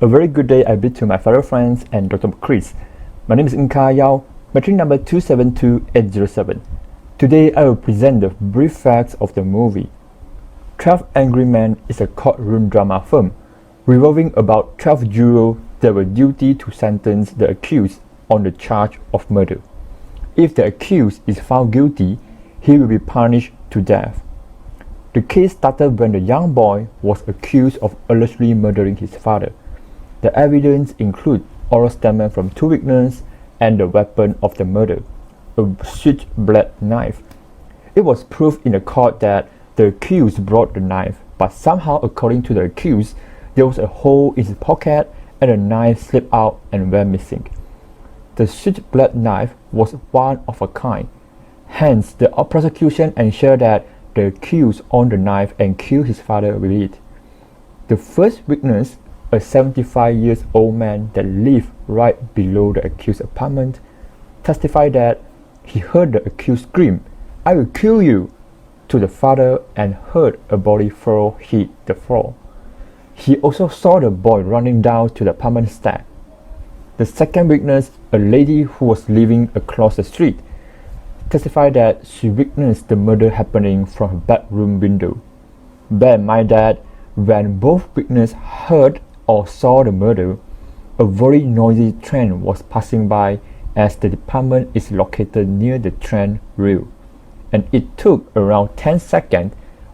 A very good day I bid to my fellow friends and Dr. Chris. My name is Ka Yao, metric number 272807. Today I will present the brief facts of the movie. 12 Angry Men is a courtroom drama film revolving about 12 jurors that were duty to sentence the accused on the charge of murder. If the accused is found guilty, he will be punished to death. The case started when the young boy was accused of allegedly murdering his father. The evidence includes oral statement from 2 witnesses and the weapon of the murder, a switchblade knife. It was proved in the court that the accused brought the knife, but somehow, according to the accused, there was a hole in his pocket and the knife slipped out and went missing. The switchblade knife was one of a kind. Hence, the prosecution ensured that the accused owned the knife and killed his father with it. The first witness, a 75-year-old man that lived right below the accused's apartment, testified that he heard the accused scream, "I will kill you," to the father and heard a body hit the floor. He also saw the boy running down to the apartment step. The second witness, a lady who was living across the street, testified that she witnessed the murder happening from her bedroom window. Bear in mind that when both witnesses heard or saw the murder, a very noisy train was passing by as the department is located near the train rail, and it took around 10 seconds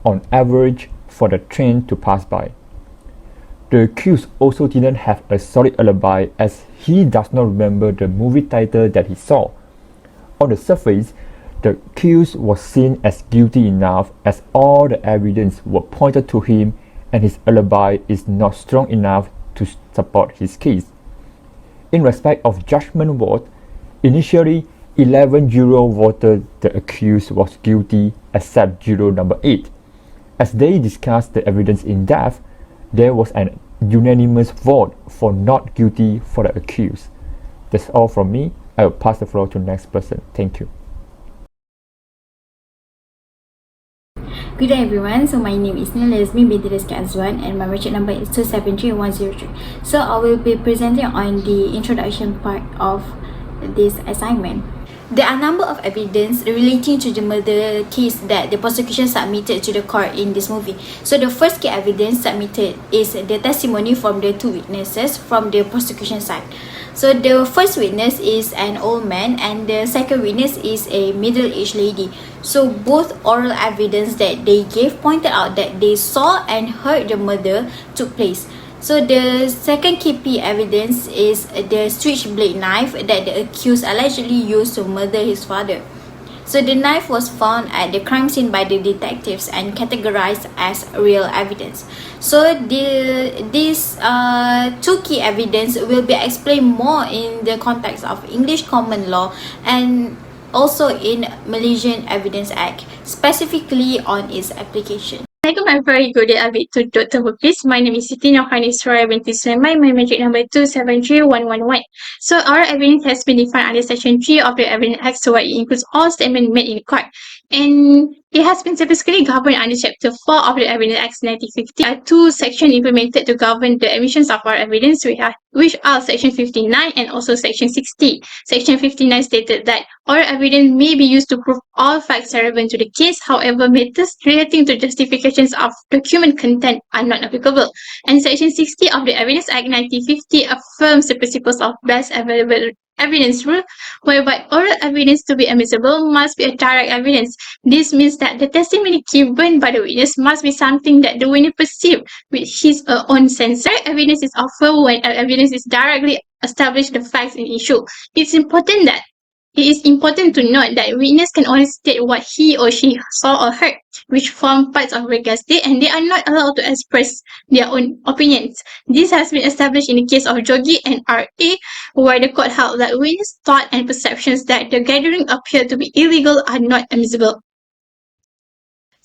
on average for the train to pass by. The accused also didn't have a solid alibi as he does not remember the movie title that he saw. On the surface, the accused was seen as guilty enough as all the evidence were pointed to him and his alibi is not strong enough to support his case. In respect of judgment vote, initially 11 jurors voted the accused was guilty except juror number 8. As they discussed the evidence in depth, there was an unanimous vote for not guilty for the accused. That's all from me. I will pass the floor to the next person. Thank you. Good day everyone, so my name is Nell, Yazmeen binti Dassky Azwan and my metric number is 273103. So I will be presenting on the introduction part of this assignment. There are a number of evidence relating to the murder case that the prosecution submitted to the court in this movie. So the first key evidence submitted is the testimony from the 2 witnesses from the prosecution side. So the first witness is an old man and the second witness is a middle-aged lady. So both oral evidence that they gave pointed out that they saw and heard the murder took place. So the second key evidence is the switchblade knife that the accused allegedly used to murder his father. So the knife was found at the crime scene by the detectives and categorized as real evidence. So these 2 key evidence will be explained more in the context of English common law and also in Malaysian Evidence Act, specifically on its application. Assalamualaikum, very good day to Dr. Bukis. My name is Siti, Nurhanis, Suraya binti Sulaiman. My metric number 273111. So our evidence has been defined under Section 3 of the Evidence Act, so it includes all statements made in court. And it has been specifically governed under Chapter 4 of the Evidence Act 1950. There are 2 sections implemented to govern the admissions of our evidence, which are Section 59 and also Section 60. Section 59 stated that oral evidence may be used to prove all facts relevant to the case. However, matters relating to justifications of document content are not applicable. And Section 60 of the Evidence Act 1950 affirms the principles of best available evidence rule, whereby oral evidence to be admissible must be a direct evidence. This means that the testimony given by the witness must be something that the witness perceived with his own sense. Direct evidence is offered when evidence is directly established the facts in issue. It is important to note that witness can only state what he or she saw or heard, which form parts of regular state, and they are not allowed to express their own opinions. This has been established in the case of Jogi and R.A., where the court held that witness thought and perceptions that the gathering appeared to be illegal are not admissible.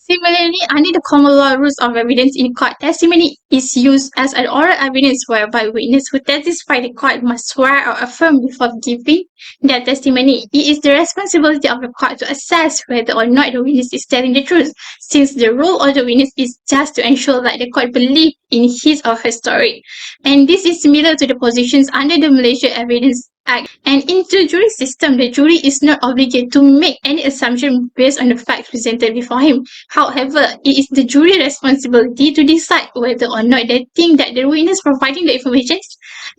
Similarly, under the common law rules of evidence in court, testimony is used as an oral evidence whereby witness who testify the court must swear or affirm before giving their testimony. It is the responsibility of the court to assess whether or not the witness is telling the truth, since the role of the witness is just to ensure that the court believes in his or her story. And this is similar to the positions under the Malaysia Evidence Act. And in the jury system, the jury is not obligated to make any assumption based on the facts presented before him. However, it is the jury's responsibility to decide whether or not they think that the witness providing the information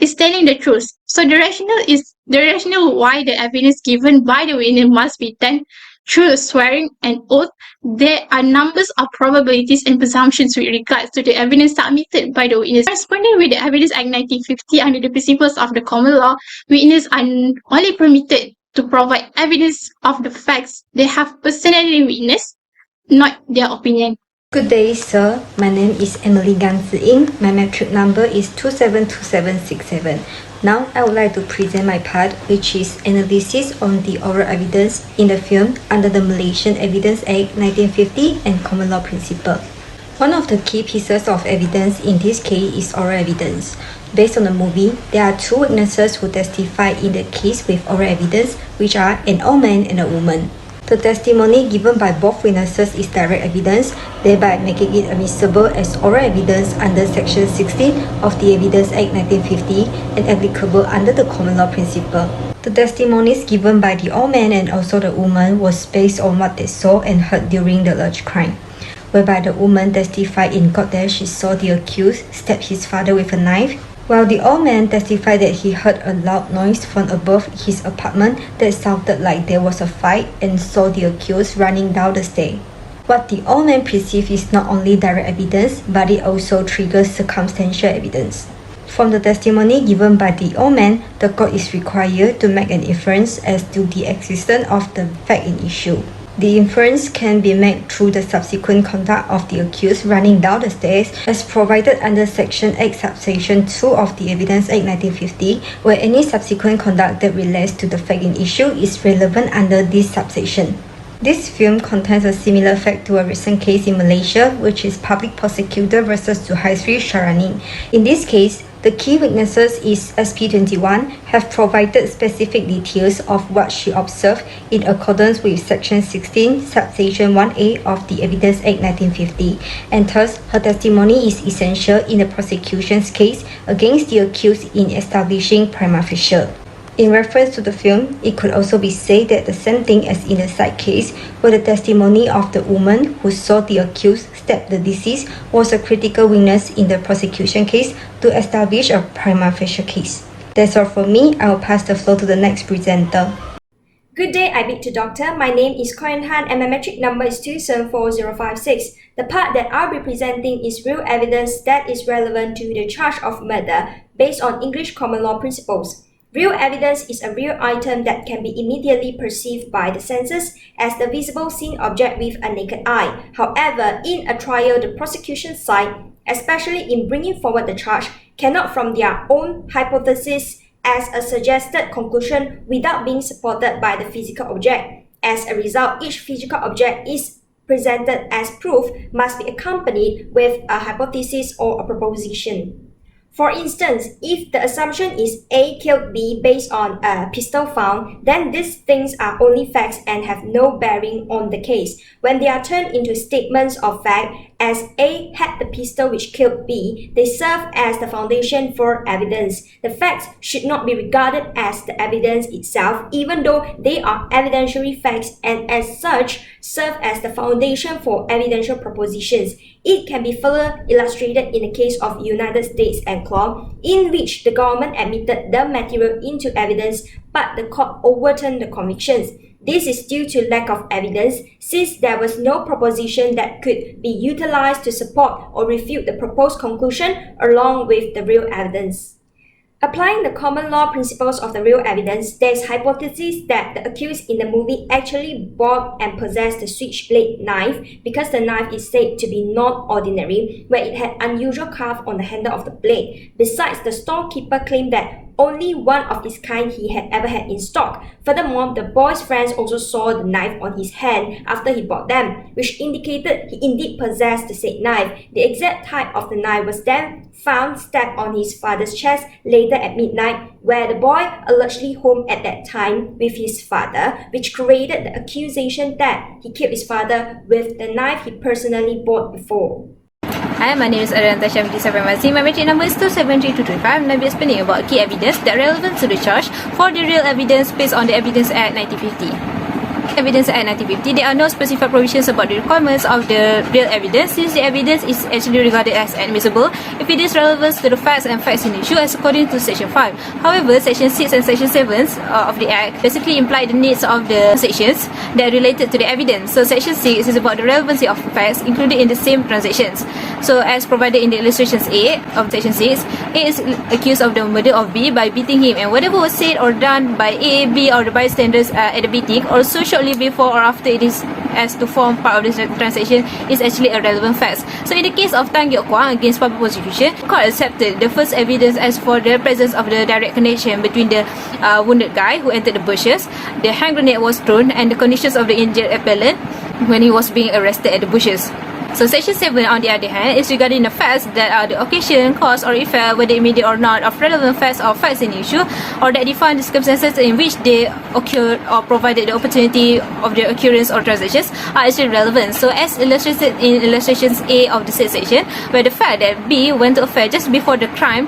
is telling the truth. So the rationale why the evidence given by the witness must be done through swearing and oath. There are numbers of probabilities and presumptions with regards to the evidence submitted by the witness. Corresponding with the Evidence Act 1950 under the principles of the common law, witnesses are only permitted to provide evidence of the facts they have personally witnessed, not their opinion. Good day, sir. My name is Amelie Gan Zhi Ying. My metric number is 272767. Now, I would like to present my part, which is analysis on the oral evidence in the film under the Malaysian Evidence Act 1950 and common law principle. One of the key pieces of evidence in this case is oral evidence. Based on the movie, there are two witnesses who testify in the case with oral evidence, which are an old man and a woman. The testimony given by both witnesses is direct evidence, thereby making it admissible as oral evidence under Section 16 of the Evidence Act 1950 and applicable under the common law principle. The testimonies given by the old man and also the woman was based on what they saw and heard during the alleged crime, whereby the woman testified in court that she saw the accused stab his father with a knife, while the old man testified that he heard a loud noise from above his apartment that sounded like there was a fight and saw the accused running down the stairs. What the old man perceived is not only direct evidence, but it also triggers circumstantial evidence. From the testimony given by the old man, the court is required to make an inference as to the existence of the fact in issue. The inference can be made through the subsequent conduct of the accused running down the stairs as provided under Section 8 subsection 2 of the Evidence Act 1950, where any subsequent conduct that relates to the fact in issue is relevant under this subsection. This film contains a similar fact to a recent case in Malaysia, which is Public Prosecutor versus Suhaisri Sharani. In this case, the key witnesses is SP21 have provided specific details of what she observed in accordance with Section 16, subsection 1A of the Evidence Act 1950, and thus her testimony is essential in the prosecution's case against the accused in establishing prima facie. In reference to the film, it could also be said that the same thing as in the side case, where the testimony of the woman who saw the accused stab the deceased was a critical witness in the prosecution case to establish a prima facie case. That's all for me. I will pass the floor to the next presenter. Good day, I bid to doctor. My name is Koh Yuen Han and my metric number is 274056. The part that I'll be presenting is real evidence that is relevant to the charge of murder based on English common law principles. Real evidence is a real item that can be immediately perceived by the senses as the visible seen object with a naked eye. However, in a trial, the prosecution side, especially in bringing forward the charge, cannot from their own hypothesis as a suggested conclusion without being supported by the physical object. As a result, each physical object is presented as proof must be accompanied with a hypothesis or a proposition. For instance, if the assumption is A killed B based on a pistol found, then these things are only facts and have no bearing on the case. When they are turned into statements of fact, as A had the pistol which killed B, they serve as the foundation for evidence. The facts should not be regarded as the evidence itself, even though they are evidentiary facts and as such serve as the foundation for evidential propositions. It can be further illustrated in the case of United States and Law, in which the government admitted the material into evidence, but the court overturned the convictions. This is due to lack of evidence, since there was no proposition that could be utilized to support or refute the proposed conclusion along with the real evidence. Applying the common law principles of the real evidence, there is hypothesis that the accused in the movie actually bought and possessed the switchblade knife because the knife is said to be non-ordinary, where it had unusual carve on the handle of the blade. Besides, the storekeeper claimed that only one of its kind he had ever had in stock. Furthermore, the boy's friends also saw the knife on his hand after he bought them, which indicated he indeed possessed the said knife. The exact type of the knife was then found stabbed on his father's chest later at midnight, where the boy allegedly home at that time with his father, which created the accusation that he killed his father with the knife he personally bought before. Hi, my name is Adriana Natasya from Mazni. My matric number is 273225 and I'll be explaining about key evidence that relevant to the charge for the real evidence based on the Evidence Act 1950. Evidence Act 1950, there are no specific provisions about the requirements of the real evidence, since the evidence is actually regarded as admissible if it is relevant to the facts and facts in issue as according to Section 5. However, Section 6 and Section 7 of the Act basically imply the needs of the sections that are related to the evidence. So Section 6 is about the relevancy of facts included in the same transactions. So as provided in the illustrations A of Section 6, A is accused of the murder of B by beating him, and whatever was said or done by A, B or the bystanders at the beating, also shortly before or after it is as to form part of this transaction is actually a relevant fact. So in the case of Tang Gyok Kwang against public prosecution, court accepted the first evidence as for the presence of the direct connection between the wounded guy who entered the bushes, the hand grenade was thrown, and the conditions of the injured appellant when he was being arrested at the bushes. So Section 7 on the other hand is regarding the facts that are the occasion, cause or effect, whether immediate or not, of relevant facts or facts in issue, or that define the circumstances in which they occurred or provided the opportunity of their occurrence or transactions are actually relevant. So as illustrated in illustrations A of the said section, where the fact that B went to a fair just before the crime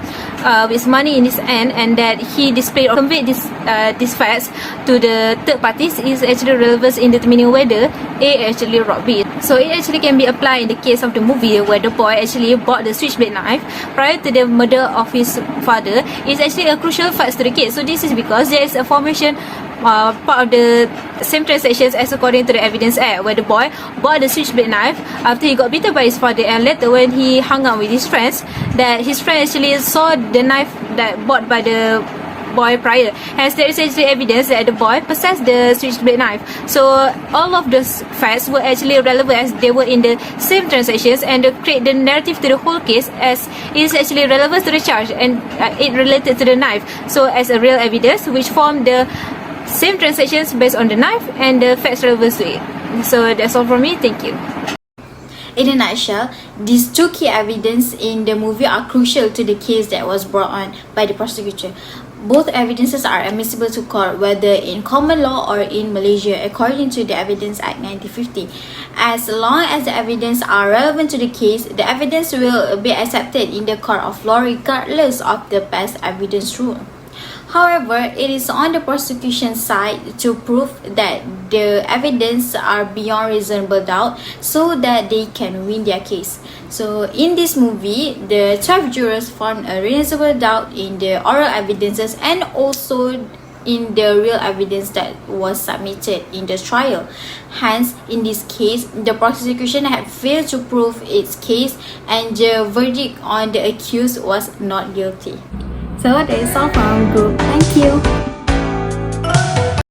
with money in his hand and that he displayed or conveyed these facts to the third parties is actually relevant in determining whether A actually robbed B. So it actually can be applied in the case of the movie where the boy actually bought the switchblade knife prior to the murder of his father is actually a crucial fact to the case. So this is because there is a formation part of the same transactions as according to the Evidence Act, where the boy bought the switchblade knife after he got beaten by his father, and later when he hung out with his friends, that his friend actually saw the knife that bought by the boy prior. Hence, there is actually evidence that the boy possessed the switchblade knife. So all of those facts were actually relevant as they were in the same transactions, and create the narrative to the whole case as it is actually relevant to the charge and it related to the knife. So as a real evidence which form the same transactions based on the knife and the facts relevant to it. So that's all from me. Thank you. In a nutshell, these two key evidence in the movie are crucial to the case that was brought on by the prosecutor. Both evidences are admissible to court whether in common law or in Malaysia according to the Evidence Act 1950. As long as the evidence are relevant to the case, the evidence will be accepted in the court of law regardless of the best evidence rule. However, it is on the prosecution side to prove that the evidence are beyond reasonable doubt so that they can win their case. So in this movie, the 12 jurors found a reasonable doubt in the oral evidences and also in the real evidence that was submitted in the trial. Hence, in this case, the prosecution had failed to prove its case and the verdict on the accused was not guilty. So that is all from group. Thank you.